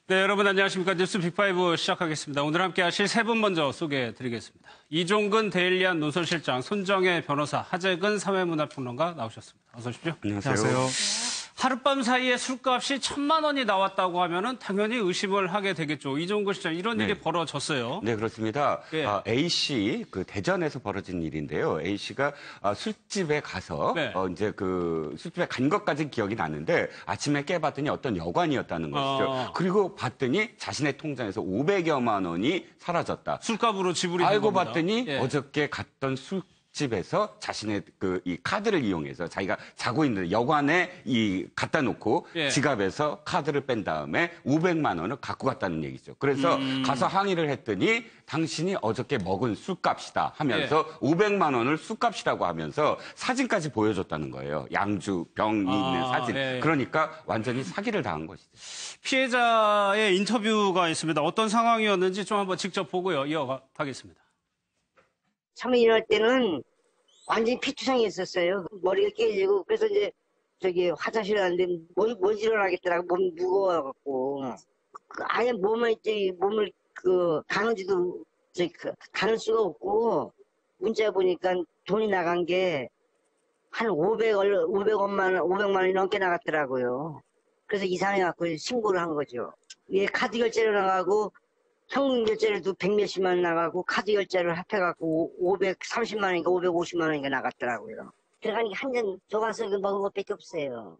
네, 여러분 안녕하십니까. 뉴스 빅5 시작하겠습니다. 오늘 함께 하실 세 분 먼저 소개해드리겠습니다. 이종근 데일리안 논설실장, 손정혜 변호사, 하재근 사회문화평론가 나오셨습니다. 어서 오십시오. 안녕하세요. 하룻밤 사이에 술값이 1,000만 원이 나왔다고 하면은 당연히 의심을 하게 되겠죠. 이종근 시장, 이런 일이 벌어졌어요. 네, 그렇습니다. 예. A씨, 대전에서 벌어진 일인데요. A씨가 술집에 가서 이제 술집에 간 것까지 기억이 나는데 아침에 깨봤더니 어떤 여관이었다는 것이죠. 그리고 봤더니 자신의 통장에서 500여만 원이 사라졌다. 술값으로 지불이 된 알고 겁니다. 봤더니 예. 어저께 갔던 술집에서 자신의 이 카드를 이용해서 자기가 자고 있는 여관에 갖다 놓고 예. 지갑에서 카드를 뺀 다음에 500만 원을 갖고 갔다는 얘기죠. 그래서 가서 항의를 했더니 당신이 어저께 먹은 술값이다 하면서 500만 원을 술값이라고 하면서 사진까지 보여줬다는 거예요. 양주 병이 있는 사진. 예. 그러니까 완전히 사기를 당한 것이죠. 피해자의 인터뷰가 있습니다. 어떤 상황이었는지 좀 한번 직접 보고요. 이어가겠습니다. 처음에 일어날 때는 완전히 피투성이 있었어요. 머리가 깨지고, 그래서 이제 화장실 갔는데 먼지를 나겠더라고. 몸이 무거워갖고. 아예 몸을 가는지도 가는 수가 없고, 문자 보니까 돈이 나간 게 한 500만 원이 넘게 나갔더라고요. 그래서 이상해갖고 신고를 한 거죠. 예, 카드 결제로 나가고, 현금 결제를도 100몇십만 원 나가고 카드 결제를 합해갖고 530만 원인가 550만 원인가 나갔더라고요. 들어가니까 한 잔 줘가서 먹은 것밖에 없어요.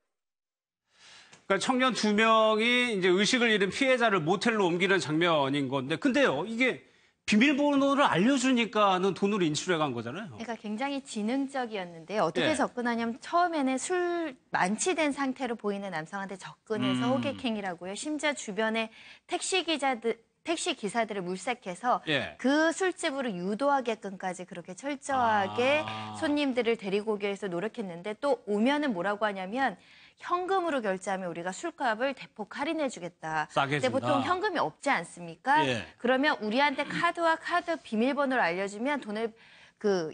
그러니까 청년 2명이 이제 의식을 잃은 피해자를 모텔로 옮기는 장면인 건데, 근데요, 이게 비밀번호를 알려주니까는 돈으로 인출해 간 거잖아요. 그러니까 굉장히 지능적이었는데 어떻게 예. 접근하냐면 처음에는 술 만취된 상태로 보이는 남성한테 접근해서 호객행위라고요. 심지어 주변에 택시 기사들을 물색해서 예. 그 술집으로 유도하게끔까지 그렇게 철저하게 손님들을 데리고 오기 위해서 노력했는데 또 오면은 뭐라고 하냐면 현금으로 결제하면 우리가 술값을 대폭 할인해주겠다. 싸게 근데 준다. 보통 현금이 없지 않습니까? 예. 그러면 우리한테 카드와 카드 비밀번호를 알려주면 돈을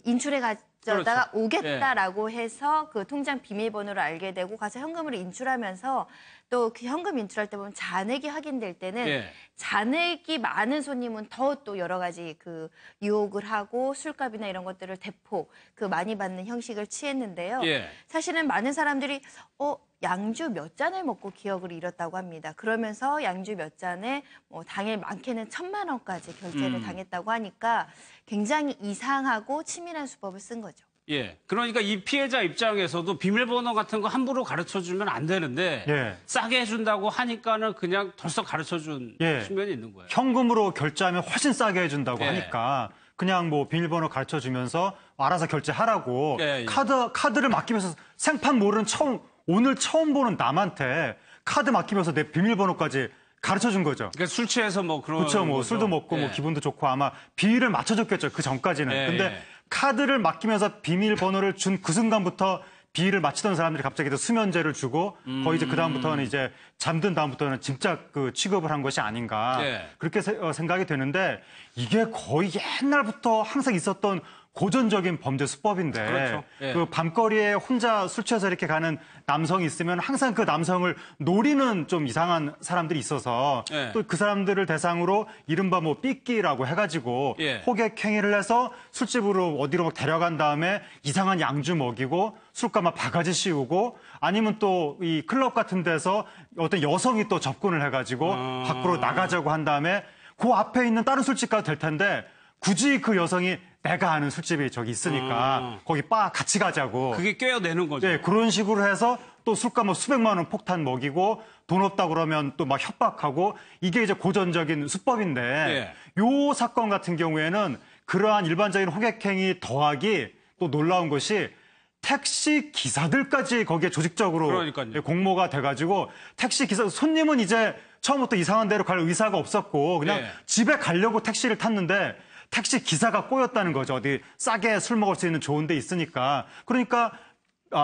인출해 가져다가 그렇죠. 오겠다라고 해서 그 통장 비밀번호를 알게 되고 가서 현금으로 인출하면서 또 그 현금 인출할 때 보면 잔액이 확인될 때는 예. 잔액이 많은 손님은 더 또 여러 가지 유혹을 하고 술값이나 이런 것들을 대폭 많이 받는 형식을 취했는데요. 예. 사실은 많은 사람들이 양주 몇 잔을 먹고 기억을 잃었다고 합니다. 그러면서 양주 몇 잔에 당일 많게는 1,000만 원까지 결제를 당했다고 하니까 굉장히 이상하고 치밀한 수법을 쓴 거죠. 예. 그러니까 이 피해자 입장에서도 비밀번호 같은 거 함부로 가르쳐주면 안 되는데 예. 싸게 해준다고 하니까는 그냥 덜썩 가르쳐준 예. 측면이 있는 거예요. 현금으로 결제하면 훨씬 싸게 해준다고 예. 하니까 그냥 비밀번호 가르쳐주면서 알아서 결제하라고 예. 카드를 맡기면서 생판 모르는 오늘 처음 보는 남한테 카드 맡기면서 내 비밀번호까지 가르쳐준 거죠. 그러니까 술 취해서 그런 그렇죠. 거죠. 술도 먹고 예. 기분도 좋고 아마 비위를 맞춰줬겠죠. 그 전까지는. 예, 근데 예. 카드를 맡기면서 비밀번호를 준 그 순간부터 비위를 맞추던 사람들이 갑자기 또 수면제를 주고 거의 이제 그다음부터는 이제 잠든 다음부터는 짐작 취급을 한 것이 아닌가. 예. 그렇게 생각이 되는데 이게 거의 옛날부터 항상 있었던 고전적인 범죄 수법인데 그렇죠. 예. 밤거리에 혼자 술 취해서 이렇게 가는 남성이 있으면 항상 그 남성을 노리는 좀 이상한 사람들이 있어서 예. 또 그 사람들을 대상으로 이른바 삐끼라고 해가지고 예. 호객 행위를 해서 술집으로 어디로 데려간 다음에 이상한 양주 먹이고 술값 막 바가지 씌우고 아니면 또 이 클럽 같은 데서 어떤 여성이 또 접근을 해가지고 밖으로 나가자고 한 다음에 그 앞에 있는 다른 술집 가도 될 텐데 굳이 그 여성이 내가 아는 술집이 저기 있으니까 거기 같이 가자고. 그게 꿰어내는 거죠. 네, 그런 식으로 해서 또 술값 수백만 원 폭탄 먹이고 돈 없다 그러면 또 막 협박하고 이게 이제 고전적인 수법인데 요 사건 같은 경우에는 그러한 일반적인 호객행위 더하기 또 놀라운 것이 택시 기사들까지 거기에 조직적으로 그러니까요. 공모가 돼가지고 택시 기사 손님은 이제 처음부터 이상한 데로 갈 의사가 없었고 그냥 예. 집에 가려고 택시를 탔는데 택시 기사가 꼬였다는 거죠. 어디 싸게 술 먹을 수 있는 좋은 데 있으니까. 그러니까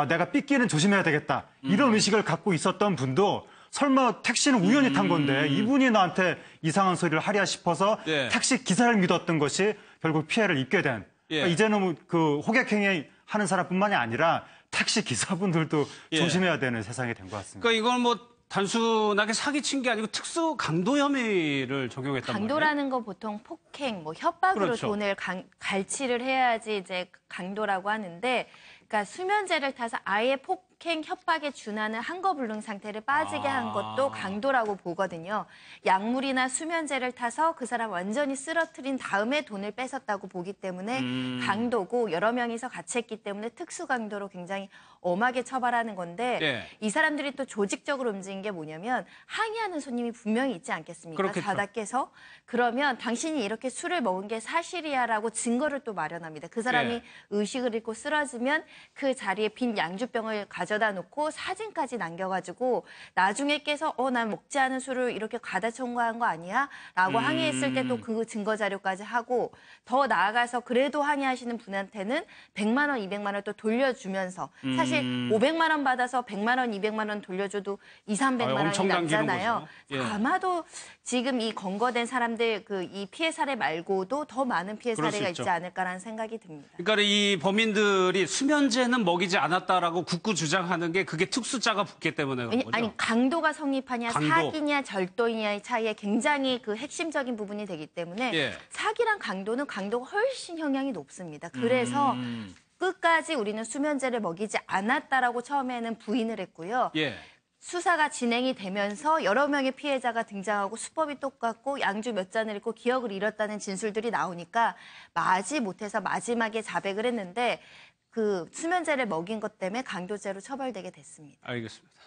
내가 삐끼는 조심해야 되겠다. 이런 의식을 갖고 있었던 분도 설마 택시는 우연히 탄 건데 이분이 나한테 이상한 소리를 하랴 싶어서 예. 택시 기사를 믿었던 것이 결국 피해를 입게 된. 예. 그러니까 이제는 호객행위 하는 사람뿐만이 아니라 택시 기사분들도 예. 조심해야 되는 세상이 된 것 같습니다. 그러니까 이건 단순하게 사기친 게 아니고 특수 강도 혐의를 적용했단 말이에요. 강도라는 거 보통 폭행, 뭐 협박으로 그렇죠. 돈을 갈취를 해야지 이제 강도라고 하는데, 그러니까 수면제를 타서 아예 폭행, 협박에 준하는 한거불능 상태를 빠지게 한 것도 강도라고 보거든요. 약물이나 수면제를 타서 그 사람 완전히 쓰러뜨린 다음에 돈을 뺏었다고 보기 때문에 강도고, 여러 명이서 같이 했기 때문에 특수강도로 굉장히 엄하게 처벌하는 건데, 예. 이 사람들이 또 조직적으로 움직인 게 뭐냐면 항의하는 손님이 분명히 있지 않겠습니까? 그렇겠죠. 자다 깨서. 그러면 당신이 이렇게 술을 먹은 게 사실이야라고 증거를 또 마련합니다. 그 사람이 예. 의식을 잃고 쓰러지면 그 자리에 빈 양주병을 가져다 놓고 사진까지 남겨가지고 나중에 깨서 난 먹지 않은 술을 이렇게 과다 첨가한 거 아니야? 라고 항의했을 때 또 그 증거 자료까지 하고, 더 나아가서 그래도 항의하시는 분한테는 100만 원, 200만 원 또 돌려주면서, 사실 500만 원 받아서 100만 원, 200만 원 돌려줘도 2, 300만 원이 엄청 남기는 남잖아요. 거죠. 예. 아마도 지금 이 검거된 사람들 이 피해 사례 말고도 더 많은 피해 그럴 수 사례가 있죠. 있지 않을까라는 생각이 듭니다. 그러니까 이 범인들이 수면제는 먹이지 않았다라고 굳고 주장하는 게 그게 특수자가 붙기 때문에 그런 거죠. 아니 강도가 성립하냐 강도. 사기냐 절도이냐의 차이에 굉장히 그 핵심적인 부분이 되기 때문에 예. 사기랑 강도는 강도가 훨씬 형량이 높습니다. 그래서 끝까지 우리는 수면제를 먹이지 않았다라고 처음에는 부인을 했고요. 예. 수사가 진행이 되면서 여러 명의 피해자가 등장하고 수법이 똑같고 양주 몇 잔을 잃고 기억을 잃었다는 진술들이 나오니까 마지 못해서 마지막에 자백을 했는데 그 수면제를 먹인 것 때문에 강도죄로 처벌되게 됐습니다. 알겠습니다.